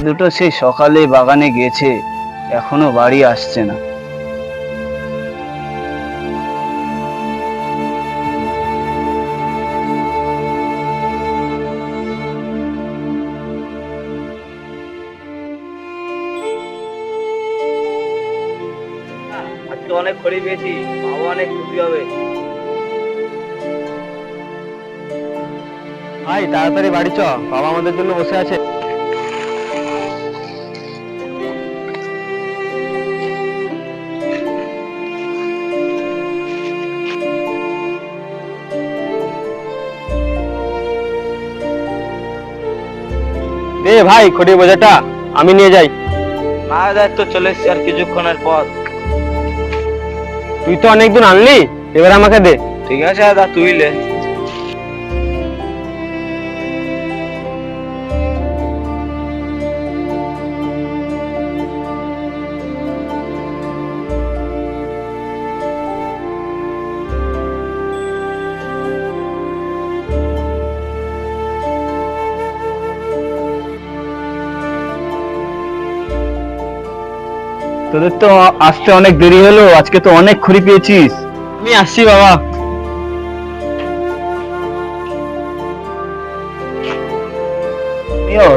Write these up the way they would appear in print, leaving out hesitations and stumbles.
দুটো সেই সকালে বাগানে গেছে, এখনো বাড়ি আসছে না। আজকে অনেক খড়ি পেয়েছি, বাবা অনেক খুশি হবে। ভাই তাড়াতাড়ি বাড়ি চ, বাবা আমাদের জন্য বসে আছে। দে ভাই খড়ির বোঝাটা, আমি নিয়ে যাই। না দেখ তো চলে এসছি আর কিছুক্ষণের পর। তুই তো অনেকদিন আনলি, এবার আমাকে দে। ঠিক আছে দাদা, তুই লে। তোদের তো আসতে অনেক দেরি হলো, আজকে তো অনেক খড়ি পেয়েছিস। আমি আসছি বাবা।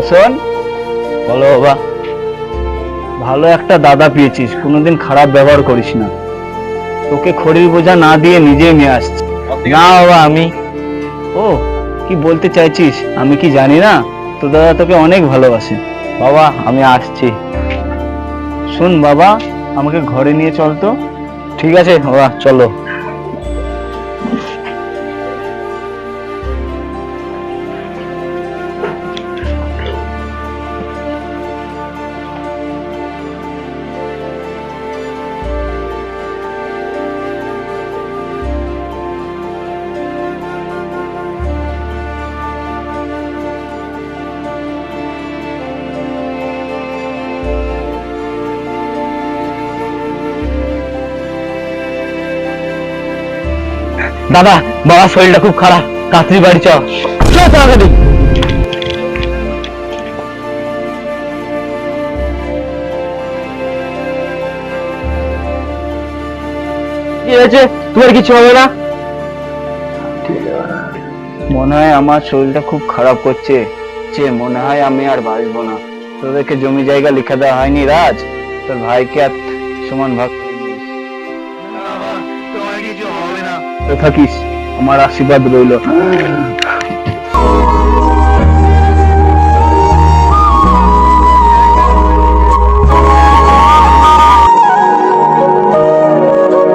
শোন, বলো বাবা। ভালো একটা দাদা পেয়েছিস, কোনোদিন খারাপ ব্যবহার করিস না। তোকে খড়ির বোঝা না দিয়ে নিজেই নিয়ে আসছি। না বাবা, আমি ও কি বলতে চাইছিস আমি কি জানি না? তোর দাদা তোকে অনেক ভালোবাসে। বাবা আমি আসছি। শোন বাবা, আমাকে ঘরে নিয়ে চল তো। ঠিক আছে বাবা, চলো। দাদা, বাবার শরীরটা খুব খারাপ, তাড়াতাড়ি বাড়ি চ। তাড়াতাড়ি। কি হয়েছে? তোমার কিছু হবে না? মনে হয় আমার শরীরটা খুব খারাপ করছে, মনে হয় আমি আর বাঁচবো না। তোদেরকে জমি জায়গা লিখে দেওয়া হয়নি রাজ? তোর ভাইকে আর সমান ভাগ করে নিস। থাকিস, আমার আশীর্বাদ রইল।